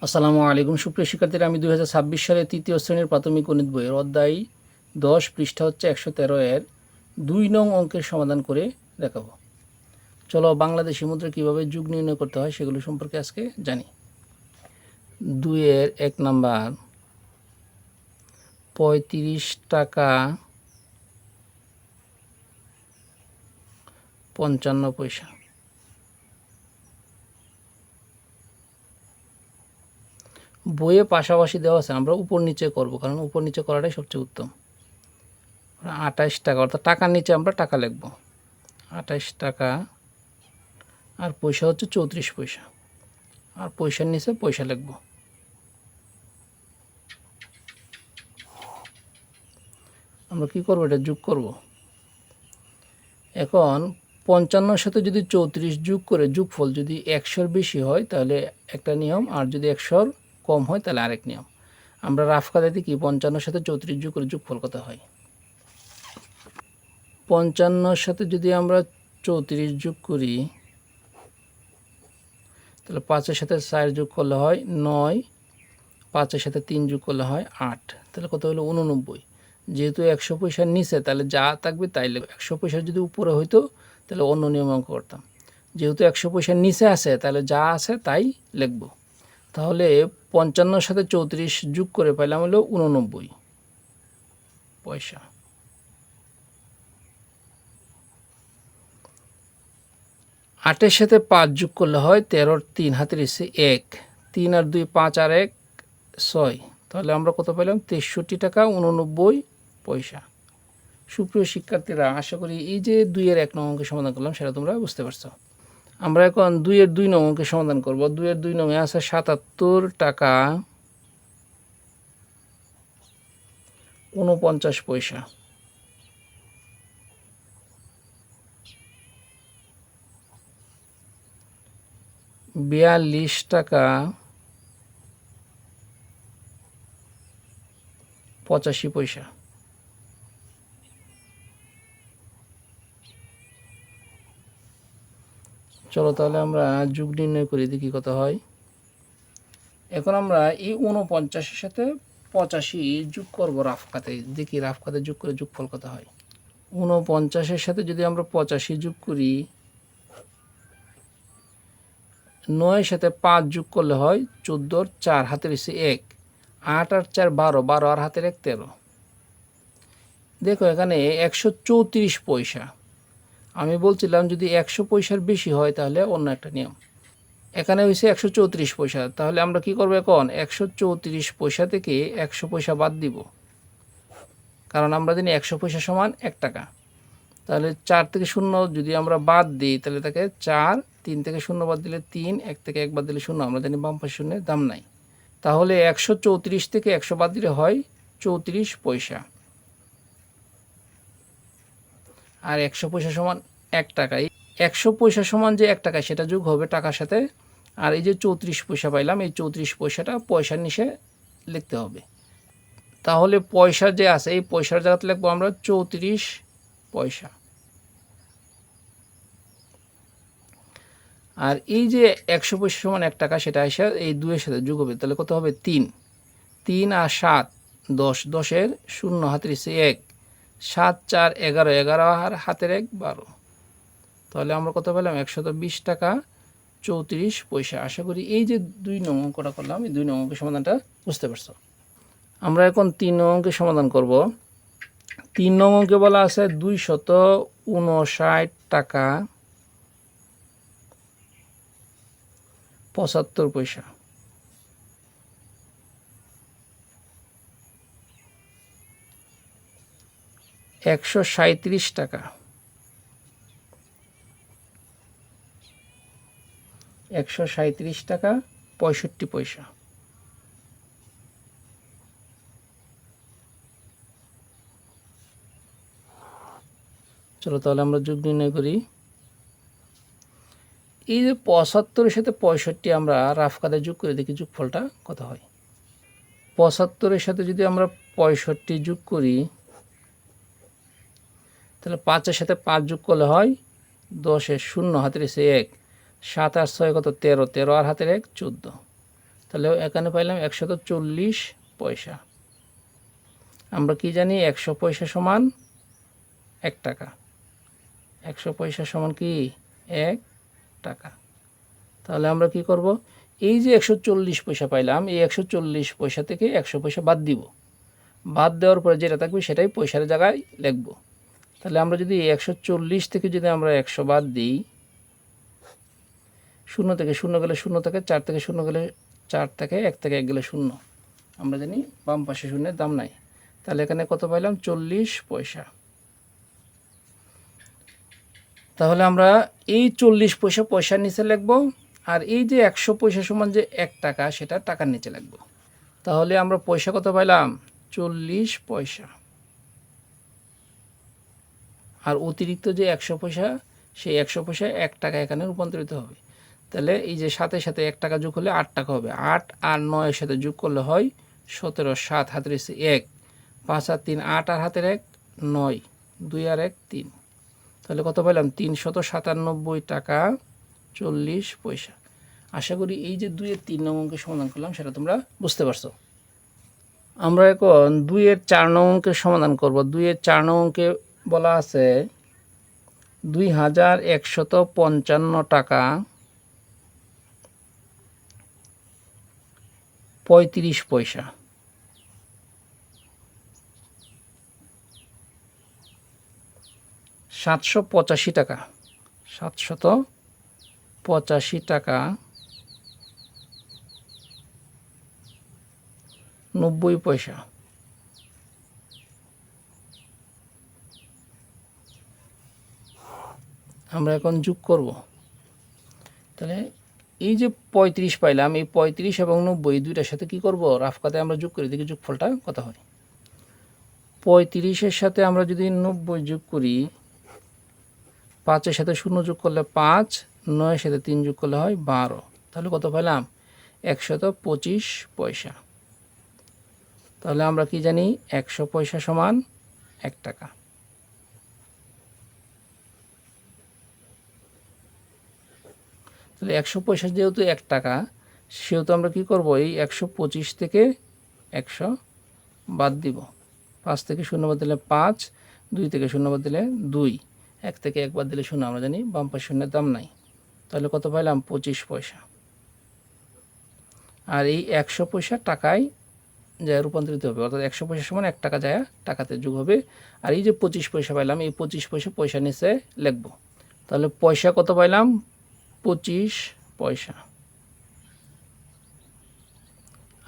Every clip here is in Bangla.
আসসালামু আলাইকুম সুপ্রিয় শিক্ষার্থীরা, আমি 2026 সালে তৃতীয় শ্রেণীর প্রাথমিক গণিত বইয়ের অধ্যায় 10 পৃষ্ঠা হচ্ছে 113 এর 2 নং অঙ্কের সমাধান করে দেখাবো। চলো বাংলাদেশি মুদ্রা কীভাবে যুগ নির্ণয় করতে হয় সেগুলো সম্পর্কে আজকে জানি। 2 এর 1 নাম্বার 35 টাকা 55 পয়সা। বইয়ে পাশাপাশি দেওয়া আছে, আমরা উপর নিচে করব, কারণ উপর নিচে করাটাই সবচেয়ে উত্তম। 28 টাকা, অর্থাৎ টাকার নিচে আমরা টাকা লিখব, 28 টাকা, আর পয়সা হচ্ছে 34 পয়সা, আর পয়সার নিচে পয়সা লিখব। আমরা কি করব, এটা যোগ করব। এখন 55 সাথে যদি 34 যোগ করে যোগফল যদি 100-র বেশি হয় তাহলে একটা নিয়ম, আর যদি 100-র কম হয় তাহলে আরেক নিয়ম। আমরা রাফ কায়দাতে কি 55 সাথে 34 যোগ করে যোগফল কত হয়। 55 সাথে যদি আমরা 34 যোগ করি তাহলে 5-এর সাথে 4 যোগ করলে হয় 9, 5-এর সাথে 3 যোগ করলে হয় 8, তাহলে কত হলো 89। যেহেতু 100 পয়সার নিচে, তাহলে যা থাকবে তাই লিখব। 100 পয়সার যদি উপরে হইতো তাহলে অন্য নিয়ম অঙ্ক করতাম। যেহেতু 100 পয়সার নিচে আছে তাহলে যা আছে তাই লিখব। তাহলে 55-র সাথে 34 যোগ করে পেলাম হলো 89 পয়সা। 8-এর সাথে 5 যোগ করলে হয় 13-র 3 হাতের এসে 1, 3 আর 2 5 আর 1 6, তাহলে আমরা কত পেলাম 63 টাকা 89 পয়সা। সুপ্রিয় শিক্ষার্থীরা, আশা করি এই যে 2 এর 1 নং অঙ্কের সমাধান করলাম সেটা তোমরা বুঝতে পারছো। আমরা এখন 2 এর 2 নং অঙ্কের সমাধান করব। 2 এর 2 নং এ আছে 77 টাকা 49 পয়সা। বিয়াল্লিশ টাকা 85 পয়সা। চলো তাহলে আমরা যোগ নির্ণয় করি, দেখি কত হয়। এখন আমরা এই 49-এর সাথে 85 যোগ করব রাফ খাতে, দেখি রাফ খাতে যোগ করে যোগফল কত হয়। 49-এর সাথে যদি আমরা 85 যোগ করি, 9-এর সাথে 5 যোগ করলে হয় 14-র 4 হাতের এসে 1, 8 আর 4 12, 12 আর হাতের 1 13। দেখো এখানে 134 পয়সা। আমি বলছিলাম যদি 100 পয়সার বেশি হয় তাহলে অন্য একটা নিয়ম। এখানে হয়েছে 134 পয়সা, তাহলে আমরা কি করব, এখন 134 পয়সা থেকে 100 পয়সা বাদ দিব, কারণ আমরা জানি 100 পয়সা সমান 1 টাকা। তাহলে 4 থেকে 0 যদি আমরা বাদ দিই তাহলে থাকে 4, 3 থেকে 0 বাদ দিলে 3, 1 থেকে 1 বাদ দিলে 0, আমরা জানি বাম পাশে শূন্যের দাম নাই। তাহলে 134 থেকে 100 বাদ দিলে হয় 34 পয়সা, আর 100 পয়সা সমান 1 টাকা। 100 পয়সা সমান যে 1 টাকা সেটা যোগ হবে টাকার সাথে, আর এই যে 34 পয়সা পাইলাম এই 34 পয়সাটা পয়সার নিচে লিখতে হবে। তাহলে পয়সা যে আছে এই পয়সার জায়গাতে লিখবো আমরা 34 পয়সা। আর এই যে 100 পয়সা সমান 1 টাকা সেটা এসে এই 2 এর সাথে যোগ হবে, তাহলে কত হবে 3, 3 আর 7 10, 10-এর 0 হাতের এসে 1, 7 4 11, 11 আর হাতের 1 12, তাহলে আমরা কত পেলাম 120 টাকা 34 পয়সা। আশা করি এই যে 2 নং অঙ্কটা করলাম এই 2 নং অঙ্কের সমাধানটা বুঝতে পারছো। আমরা এখন 3 নং অঙ্কের সমাধান করব। 3 নং অঙ্কে বলা আছে 259 টাকা 75 পয়সা। একশো 37 টাকা 137 টাকা 65 পয়সা। চলো তাহলে আমরা যোগ নির্ণয় করি। এই যে 75-এর সাথে 65 আমরা রাফ কায়দায় যোগ করে দেখি যোগফলটা কত হয়। 75-এর সাথে যদি আমরা 65 যোগ করি তাহলে 5-এর সাথে 5 যোগ করলে হয় 10-এর 0 হাতের এসে 1, 7 আর 6 কত 13, 13 আর হাতের 1 14, তাহলে এখানে পাইলাম 140 পয়সা। আমরা কি জানি 100 পয়সা সমান 1 টাকা। 100 পয়সা সমান কি 1 টাকা। তাহলে আমরা কি করব, এই যে 140 পয়সা পাইলাম, এই 140 পয়সা থেকে 100 পয়সা বাদ দিব। বাদ দেওয়ার পরে যেটা থাকবে সেটাই পয়সার জায়গায় লিখব। তাহলে আমরা যদি 140 থেকে যদি আমরা 100 বাদ দিই, 0 থেকে 0 গেলে 0 থাকে, 4 থেকে 0 গেলে 4 থাকে, 1 থেকে 1 গেলে 0। আমরা জানি বাম পাশে শূন্যের দাম নাই। তাহলে এখানে কত পাইলাম 40 পয়সা। তাহলে আমরা এই 40 পয়সা পয়সার নিচে লিখব, আর এই যে 100 পয়সা সমান যে 1 টাকা সেটা টাকার নিচে লিখব। তাহলে আমরা পয়সা কত পাইলাম 40 পয়সা। আর অতিরিক্ত যে 100 পয়সা, সেই 100 পয়সা 1 টাকা এখানে রূপান্তরিত হবে। তাহলে এই যে সাথে সাথে 1 টাকা যোগ হলে 8 টাকা হবে। 8 আর 9 এর সাথে যোগ করলে হয় 17। 7 হাতের 1, 5 আর 3 8 আর হাতের 1 9, 2 আর 1 3। তাহলে কত পাইলাম 397 টাকা 40 পয়সা। আশা করি এই যে 2 এর 3 নং অঙ্কের সমাধান করলাম সেটা তোমরা বুঝতে পারছো। আমরা এখন 2 এর 4 নং অঙ্কের সমাধান করব। 2 এর 4 নং অঙ্কে বলা আছে 2155 টাকা 35 পয়সা। 785 টাকা 785 টাকা 90 পয়সা। আমরা এখন যোগ করব। তাহলে এই যে 35 পাইলাম, এই 35 এবং 90 দুইটার সাথে কি করব, রাফ কাতে আমরা যোগ করি, দেখি যোগফলটা কত হয়। 35-এর সাথে আমরা যদি 90 যোগ করি, 5-এর সাথে 0 যোগ করলে 5, 9-এর সাথে 3 যোগ করলে হয় 12। তাহলে কত পাইলাম 125 পয়সা। তাহলে আমরা কি জানি 100 পয়সা সমান 1 টাকা। তাহলে 100 পয়সা যেহেতু 1 টাকা, সেহেতু আমরা কি করব, এই 125 থেকে 100 বাদ দিব। 5 থেকে 0 বাদ দিলে 5, 2 থেকে 0 বাদ দিলে 2, 1 থেকে 1 বাদ দিলে 0। আমরা জানি বাম পাশে শূন্যের দাম নাই। তাহলে কত পাইলাম 25 পয়সা। আর এই 100 পয়সা টাকায় যায় রূপান্তরিত হবে, অর্থাৎ 100 পয়সা সমান 1 টাকা যায় টাকাতে যোগ হবে। আর এই যে 25 পয়সা পাইলাম, এই 25 পয়সা পয়সা নিচে লিখব। তাহলে পয়সা কত পাইলাম 25 পয়সা।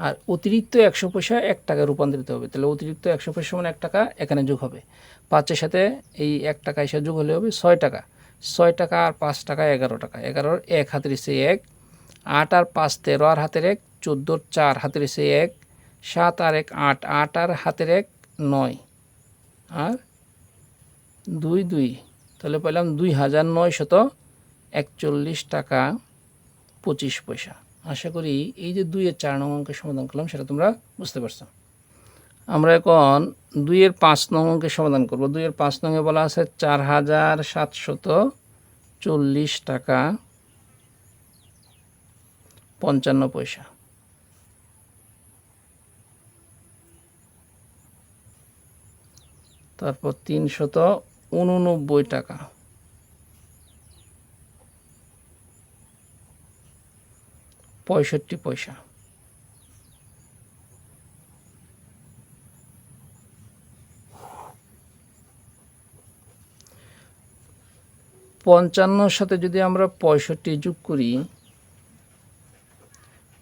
আর অতিরিক্ত 100 পয়সা 1 টাকায় রূপান্তরিত হবে। তাহলে অতিরিক্ত 100 পয়সা সমান 1 টাকা এখানে যোগ হবে। 5-এর সাথে এই 1 টাকা এসে যোগ হলে হবে 6 টাকা। 6 টাকা আর 5 টাকা 11 টাকা। 11-র 1 হাতের 1, 8 আর 5 13 আর হাতের 1, 14-র 4 হাতের 1, 7 আর 1 8, 8 আর হাতের 1 9, আর 2 2। তাহলে পেলাম 2941 টাকা 25 পয়সা। আশা করি এই যে 2 এর 4 নং অঙ্কের সমাধান করলাম সেটা তোমরা বুঝতে পারছো। আমরা এখন 2 এর 5 নং অঙ্কের সমাধান করব। 2 এর 5 নংয়ে বলা আছে 4740 টাকা 55 পয়সা। তারপর 389 টাকা 65 পয়সা। পঞ্চান্নর সাথে যদি আমরা 65 যোগ করি,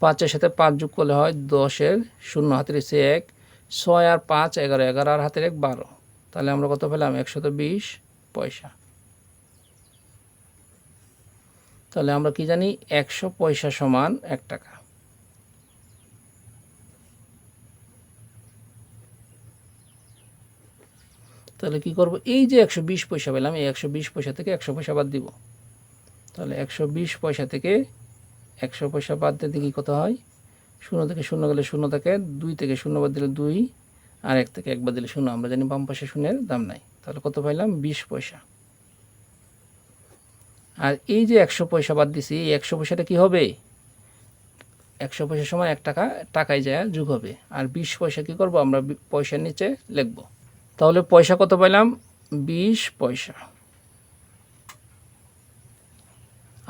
5-এর সাথে 5 যোগ করলে হয় 10-এর 0 হাতের 1, 6 আর 5 11, 11 আর হাতের 1 12। তাহলে আমরা কত পেলাম 120 পয়সা। তাহলে আমরা কি জানি 100 পয়সা সমান 1 টাকা। তাহলে কি করব, এই যে 120 পয়সা পেলাম, এই 120 পয়সা থেকে 100 পয়সা বাদ দিব। তাহলে 120 পয়সা থেকে 100 পয়সা বাদ দিতে কি কত হয়, 0 থেকে 0 গেলে 0 থাকে, 2 থেকে 0 বাদ দিলে 2, আর 1 থেকে 1 বাদ দিলে 0। আমরা জানি বাম পাশে শূন্যের দাম নাই। তাহলে কত পাইলাম 20 পয়সা। আর এই যে 100 পয়সা বাদ দিছি, এই 100 পয়সাটা কি হবে, 100 পয়সা সমান 1 টাকা, টাকায় যায় যোগ হবে। আর 20 পয়সা কী করব আমরা পয়সার নিচে লিখব। তাহলে পয়সা কত পাইলাম? 20 পয়সা।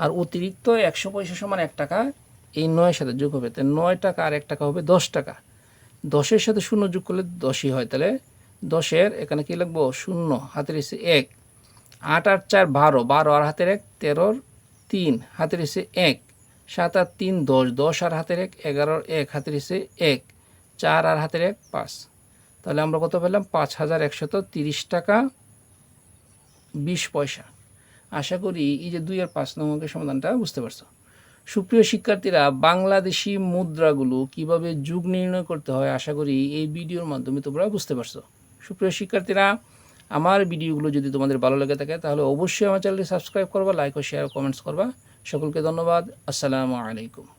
আর অতিরিক্ত 100 পয়সা সমান 1 টাকা এই 9-এর সাথে যোগ হবে। তাহলে 9 টাকা আর 1 টাকা হবে 10 টাকা। 10-এর সাথে 0 যোগ করলে 10ই হয়। তাহলে 10-এর এখানে কী লিখব? 0 হাতের নিচে 1। 8 আর 4 12, 12 আর হাতের 1 13, 3 হাতের নিচে 1, 7 আর 3 10, 10 আর হাতের 1 11, 1 হাতের নিচে 1, 4 আর হাতের 1 5। তাহলে আমরা কত পেলাম? 5130 টাকা 20 পয়সা। আশা করি এই যে 2 আর 5 নং অঙ্কের সমাধানটা বুঝতে পারছো। সুপ্রিয় শিক্ষার্থীরা, বাংলাদেশি মুদ্রাগুলো কিভাবে যুগ নির্ণয় করতে হয় আশা করি এই ভিডিওর মাধ্যমে তোমরা বুঝতে পারছো। সুপ্রিয় শিক্ষার্থীরা, আমার ভিডিওগুলো যদি তোমাদের ভালো লেগে থাকে তাহলে অবশ্যই আমার চ্যানেলটি সাবস্ক্রাইব করবা, লাইক ও শেয়ার ও কমেন্টস করবা। সকলকে ধন্যবাদ। আসসালামু আলাইকুম।